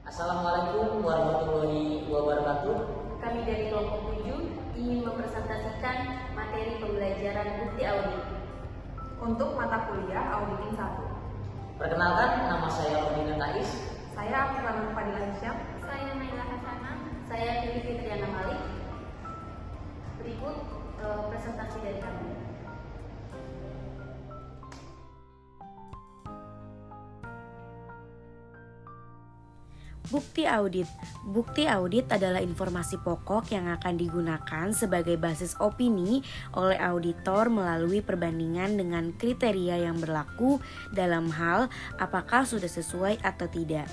Assalamualaikum warahmatullahi wabarakatuh. Kami dari kelompok 7 ingin mempresentasikan materi pembelajaran bukti audit untuk mata kuliah auditing 1. Perkenalkan, nama saya Rodina Tais. Saya Afifah Fadila Hisyam. Saya Naila Hasana. Saya Fili Fitriana Malik. Berikut presentasi dari kami. Bukti audit. Bukti audit adalah informasi pokok yang akan digunakan sebagai basis opini oleh auditor melalui perbandingan dengan kriteria yang berlaku dalam hal apakah sudah sesuai atau tidak.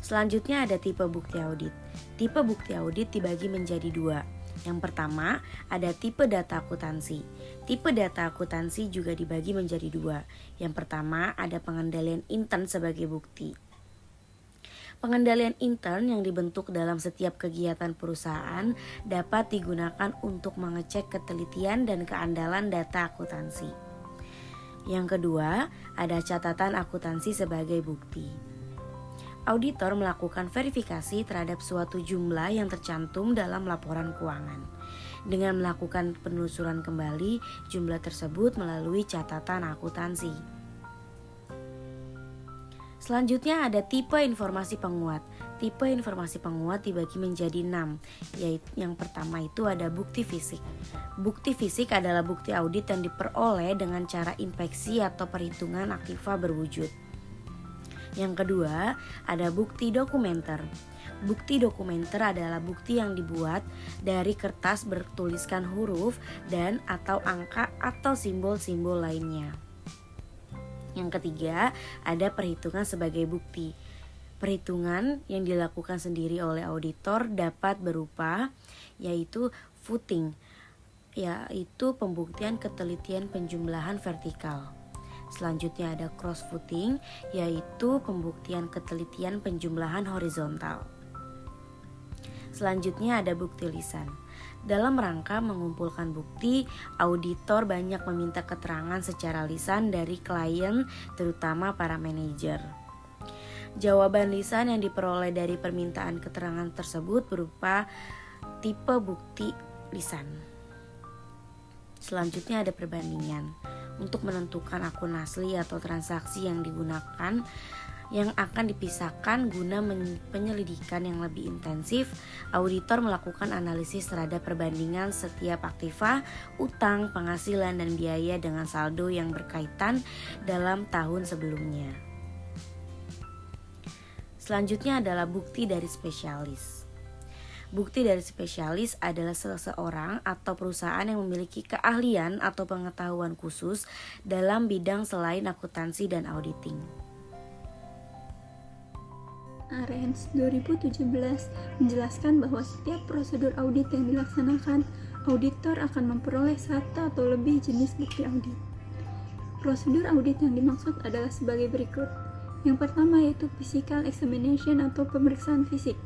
Selanjutnya ada tipe bukti audit. Tipe bukti audit dibagi menjadi dua. Yang pertama, ada tipe data akuntansi. Tipe data akuntansi juga dibagi menjadi dua. Yang pertama, ada pengendalian intern sebagai bukti. Pengendalian intern yang dibentuk dalam setiap kegiatan perusahaan dapat digunakan untuk mengecek ketelitian dan keandalan data akuntansi. Yang kedua, ada catatan akuntansi sebagai bukti. Auditor melakukan verifikasi terhadap suatu jumlah yang tercantum dalam laporan keuangan. Dengan melakukan penelusuran kembali jumlah tersebut melalui catatan akuntansi. Selanjutnya ada tipe informasi penguat. Tipe informasi penguat dibagi menjadi 6, yaitu yang pertama itu ada bukti fisik. Bukti fisik adalah bukti audit yang diperoleh dengan cara inspeksi atau perhitungan aktiva berwujud. Yang kedua, ada bukti dokumenter. Bukti dokumenter adalah bukti yang dibuat dari kertas bertuliskan huruf dan atau angka atau simbol-simbol lainnya. Yang ketiga, ada perhitungan sebagai bukti. Perhitungan yang dilakukan sendiri oleh auditor dapat berupa yaitu footing, yaitu pembuktian ketelitian penjumlahan vertikal. Selanjutnya ada cross footing, yaitu pembuktian ketelitian penjumlahan horizontal. Selanjutnya ada bukti lisan. Dalam rangka mengumpulkan bukti, auditor banyak meminta keterangan secara lisan dari klien, terutama para manajer. Jawaban lisan yang diperoleh dari permintaan keterangan tersebut berupa tipe bukti lisan. Selanjutnya ada perbandingan. Untuk menentukan akun asli atau transaksi yang digunakan yang akan dipisahkan guna penyelidikan yang lebih intensif, auditor melakukan analisis terhadap perbandingan setiap aktiva, utang, penghasilan, dan biaya dengan saldo yang berkaitan dalam tahun sebelumnya. Selanjutnya adalah bukti dari spesialis. Bukti dari spesialis adalah seseorang atau perusahaan yang memiliki keahlian atau pengetahuan khusus dalam bidang selain akuntansi dan auditing. Arens 2017 menjelaskan bahwa setiap prosedur audit yang dilaksanakan, auditor akan memperoleh satu atau lebih jenis bukti audit. Prosedur audit yang dimaksud adalah sebagai berikut. Yang pertama yaitu physical examination atau pemeriksaan fisik.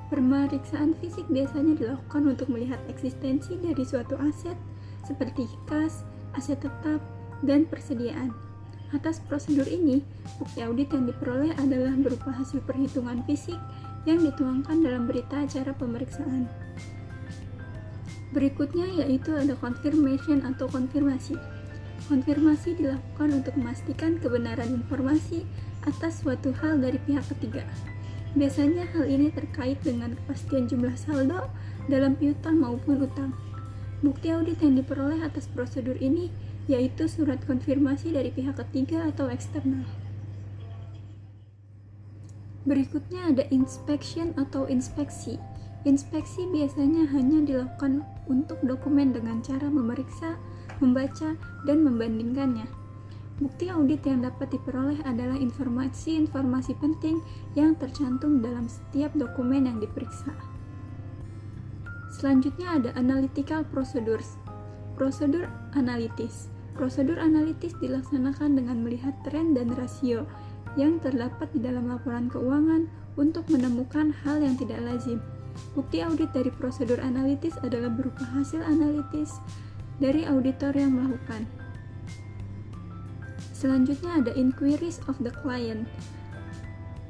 Pemeriksaan fisik biasanya dilakukan untuk melihat eksistensi dari suatu aset seperti kas, aset tetap, dan persediaan. Atas prosedur ini, bukti audit yang diperoleh adalah berupa hasil perhitungan fisik yang dituangkan dalam berita acara pemeriksaan. Berikutnya yaitu ada confirmation atau konfirmasi. Konfirmasi dilakukan untuk memastikan kebenaran informasi atas suatu hal dari pihak ketiga. Biasanya hal ini terkait dengan kepastian jumlah saldo dalam piutang maupun utang. Bukti audit yang diperoleh atas prosedur ini yaitu surat konfirmasi dari pihak ketiga atau eksternal. Berikutnya ada inspection atau inspeksi. Inspeksi biasanya hanya dilakukan untuk dokumen dengan cara memeriksa, membaca, dan membandingkannya. Bukti audit yang dapat diperoleh adalah informasi-informasi penting yang tercantum dalam setiap dokumen yang diperiksa. Selanjutnya ada analytical procedures. Prosedur analitis. Prosedur analitis dilaksanakan dengan melihat tren dan rasio yang terdapat di dalam laporan keuangan untuk menemukan hal yang tidak lazim. Bukti audit dari prosedur analitis adalah berupa hasil analitis dari auditor yang melakukan. Selanjutnya ada inquiries of the client.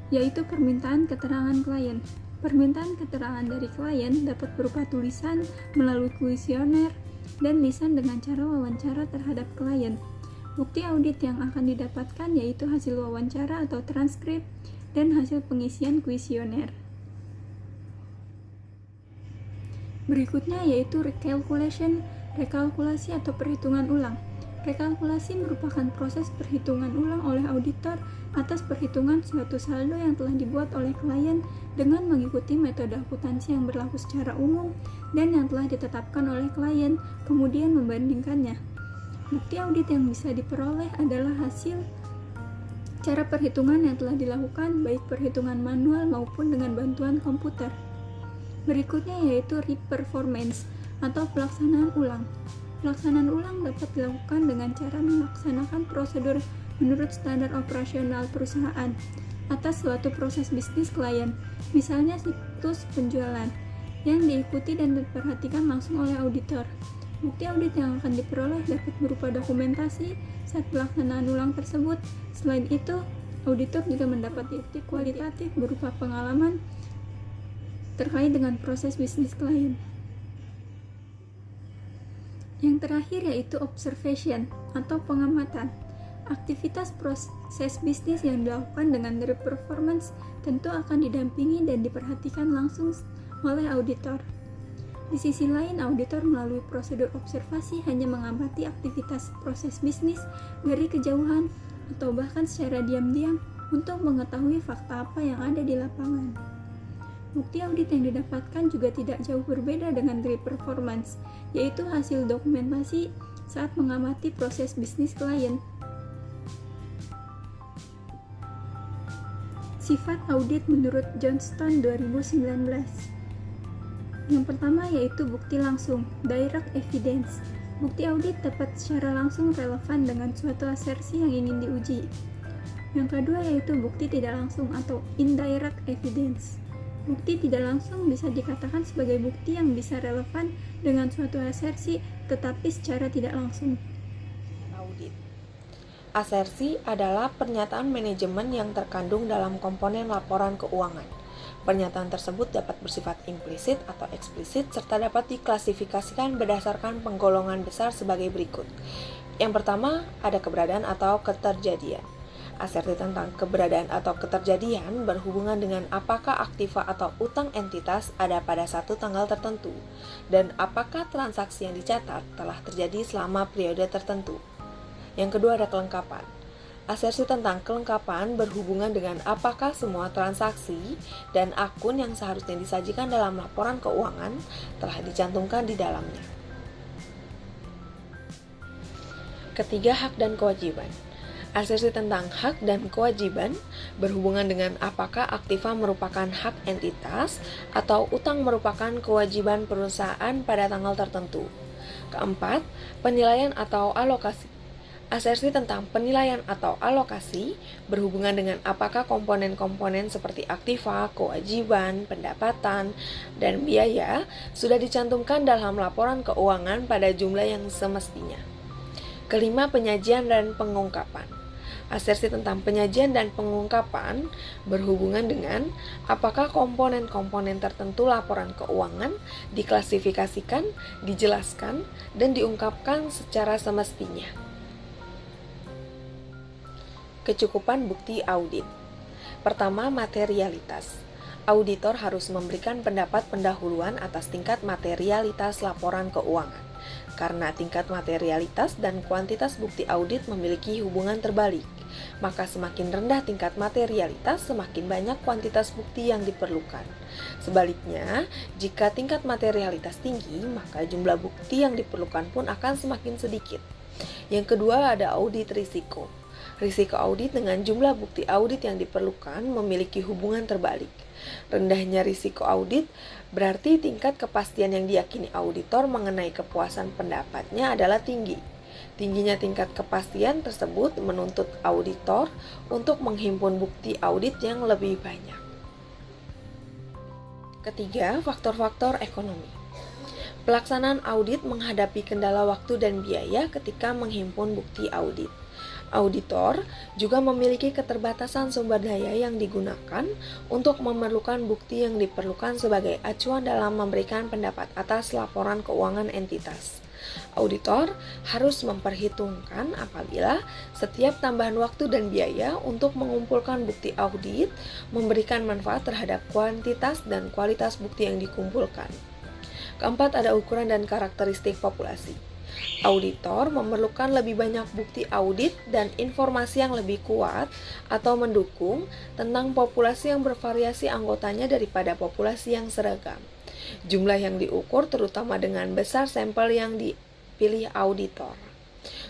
yaitu permintaan keterangan klien. Permintaan keterangan dari klien dapat berupa tulisan, melalui kuesioner, dan lisan dengan cara wawancara terhadap klien. Bukti audit yang akan didapatkan yaitu hasil wawancara atau transkrip dan hasil pengisian kuesioner. Berikutnya yaitu recalculation, rekalkulasi atau perhitungan ulang. Rekalkulasi merupakan proses perhitungan ulang oleh auditor atas perhitungan suatu saldo yang telah dibuat oleh klien dengan mengikuti metode akuntansi yang berlaku secara umum dan yang telah ditetapkan oleh klien, kemudian membandingkannya. Bukti audit yang bisa diperoleh adalah hasil cara perhitungan yang telah dilakukan, baik perhitungan manual maupun dengan bantuan komputer. Berikutnya yaitu re-performance atau pelaksanaan ulang. Pelaksanaan ulang dapat dilakukan dengan cara melaksanakan prosedur menurut standar operasional perusahaan atas suatu proses bisnis klien, misalnya siklus penjualan, yang diikuti dan diperhatikan langsung oleh auditor. Bukti audit yang akan diperoleh dapat berupa dokumentasi saat pelaksanaan ulang tersebut. Selain itu, auditor juga mendapat bukti kualitatif berupa pengalaman terkait dengan proses bisnis klien. Yang terakhir yaitu observation atau pengamatan. Aktivitas proses bisnis yang dilakukan dengan performance tentu akan didampingi dan diperhatikan langsung oleh auditor. Di sisi lain, auditor melalui prosedur observasi hanya mengamati aktivitas proses bisnis dari kejauhan atau bahkan secara diam-diam untuk mengetahui fakta apa yang ada di lapangan. Bukti audit yang didapatkan juga tidak jauh berbeda dengan performance, yaitu hasil dokumentasi saat mengamati proses bisnis klien. Sifat audit menurut Johnston 2019. Yang pertama yaitu bukti langsung, direct evidence. Bukti audit dapat secara langsung relevan dengan suatu asersi yang ingin diuji. Yang kedua yaitu bukti tidak langsung atau indirect evidence. Bukti tidak langsung bisa dikatakan sebagai bukti yang bisa relevan dengan suatu asersi, tetapi secara tidak langsung. Audit. Asersi adalah pernyataan manajemen yang terkandung dalam komponen laporan keuangan. Pernyataan tersebut dapat bersifat implisit atau eksplisit serta dapat diklasifikasikan berdasarkan penggolongan besar sebagai berikut. Yang pertama, ada keberadaan atau keterjadian. Asersi tentang keberadaan atau keterjadian berhubungan dengan apakah aktiva atau utang entitas ada pada satu tanggal tertentu, dan apakah transaksi yang dicatat telah terjadi selama periode tertentu. Yang kedua ada kelengkapan. Asersi tentang kelengkapan berhubungan dengan apakah semua transaksi dan akun yang seharusnya disajikan dalam laporan keuangan telah dicantumkan di dalamnya. Ketiga, hak dan kewajiban. Asersi tentang hak dan kewajiban berhubungan dengan apakah aktiva merupakan hak entitas atau utang merupakan kewajiban perusahaan pada tanggal tertentu. Keempat, penilaian atau alokasi. Asersi tentang penilaian atau alokasi berhubungan dengan apakah komponen-komponen seperti aktiva, kewajiban, pendapatan, dan biaya sudah dicantumkan dalam laporan keuangan pada jumlah yang semestinya. Kelima, penyajian dan pengungkapan. Asersi tentang penyajian dan pengungkapan berhubungan dengan apakah komponen-komponen tertentu laporan keuangan diklasifikasikan, dijelaskan, dan diungkapkan secara semestinya. Kecukupan bukti audit. Pertama, materialitas. Auditor harus memberikan pendapat pendahuluan atas tingkat materialitas laporan keuangan. Karena tingkat materialitas dan kuantitas bukti audit memiliki hubungan terbalik, maka semakin rendah tingkat materialitas, semakin banyak kuantitas bukti yang diperlukan. Sebaliknya, jika tingkat materialitas tinggi, maka jumlah bukti yang diperlukan pun akan semakin sedikit. Yang kedua ada audit risiko. Risiko audit dengan jumlah bukti audit yang diperlukan memiliki hubungan terbalik. Rendahnya risiko audit berarti tingkat kepastian yang diyakini auditor mengenai kepuasan pendapatnya adalah tinggi. Tingginya tingkat kepastian tersebut menuntut auditor untuk menghimpun bukti audit yang lebih banyak. Ketiga, faktor-faktor ekonomi. Pelaksanaan audit menghadapi kendala waktu dan biaya ketika menghimpun bukti audit. Auditor juga memiliki keterbatasan sumber daya yang digunakan untuk memerlukan bukti yang diperlukan sebagai acuan dalam memberikan pendapat atas laporan keuangan entitas. Auditor harus memperhitungkan apabila setiap tambahan waktu dan biaya untuk mengumpulkan bukti audit memberikan manfaat terhadap kuantitas dan kualitas bukti yang dikumpulkan. Keempat, ada ukuran dan karakteristik populasi. Auditor memerlukan lebih banyak bukti audit dan informasi yang lebih kuat atau mendukung tentang populasi yang bervariasi anggotanya daripada populasi yang seragam. Jumlah yang diukur terutama dengan besar sampel yang dipilih auditor.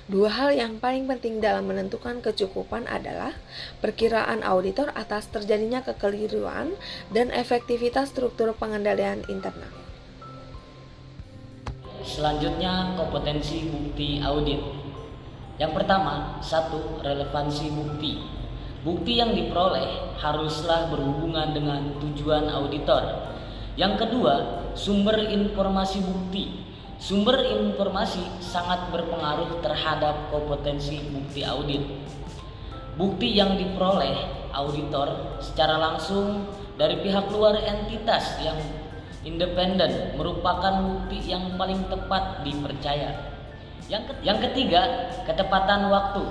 Dua hal yang paling penting dalam menentukan kecukupan adalah perkiraan auditor atas terjadinya kekeliruan dan efektivitas struktur pengendalian internal. Selanjutnya, kompetensi bukti audit. Yang pertama, 1. Relevansi bukti. Bukti yang diperoleh haruslah berhubungan dengan tujuan auditor. Yang kedua, sumber informasi bukti. Sumber informasi sangat berpengaruh terhadap kompetensi bukti audit. Bukti yang diperoleh auditor secara langsung dari pihak luar entitas yang independen merupakan bukti yang paling tepat dipercaya. Yang ketiga, ketepatan waktu.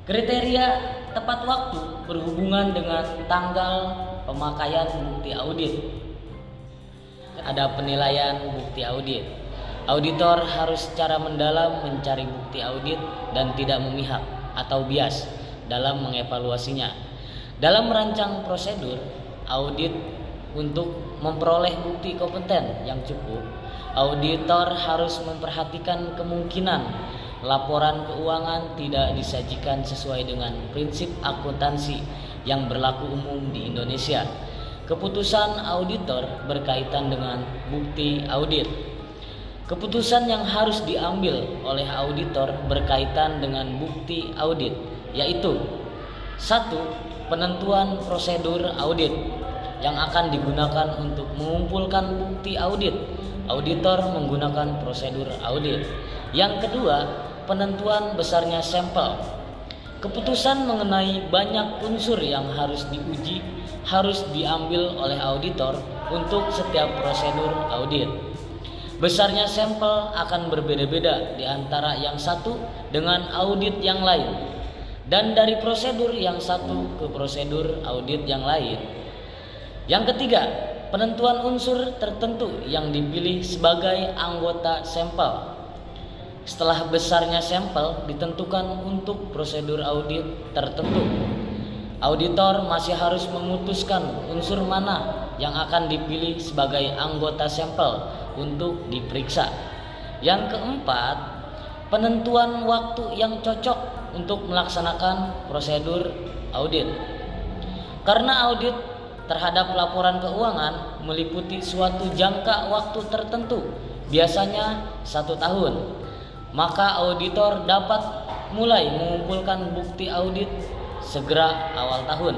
Kriteria tepat waktu berhubungan dengan tanggal pemakaian bukti audit. Ada penilaian bukti audit. Auditor harus secara mendalam mencari bukti audit dan tidak memihak atau bias dalam mengevaluasinya. Dalam merancang prosedur audit untuk memperoleh bukti kompeten yang cukup, auditor harus memperhatikan kemungkinan laporan keuangan tidak disajikan sesuai dengan prinsip akuntansi yang berlaku umum di Indonesia. Keputusan auditor berkaitan dengan bukti audit. Keputusan yang harus diambil oleh auditor berkaitan dengan bukti audit, yaitu 1. Penentuan prosedur audit yang akan digunakan untuk mengumpulkan bukti audit. Auditor menggunakan prosedur audit. Yang kedua, penentuan besarnya sampel. Keputusan mengenai banyak unsur yang harus diuji harus diambil oleh auditor untuk setiap prosedur audit. Besarnya sampel akan berbeda-beda di antara yang satu dengan audit yang lain, dan dari prosedur yang satu ke prosedur audit yang lain. Yang ketiga, penentuan unsur tertentu yang dipilih sebagai anggota sampel. Setelah besarnya sampel ditentukan untuk prosedur audit tertentu, auditor masih harus memutuskan unsur mana yang akan dipilih sebagai anggota sampel untuk diperiksa. Yang keempat, penentuan waktu yang cocok untuk melaksanakan prosedur audit. Karena audit terhadap laporan keuangan meliputi suatu jangka waktu tertentu, biasanya 1 tahun, maka auditor dapat mulai mengumpulkan bukti audit segera awal tahun.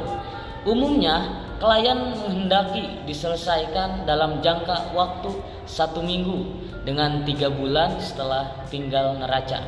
Umumnya, klien menghendaki diselesaikan dalam jangka waktu 1 minggu dengan 3 bulan setelah tinggal neraca.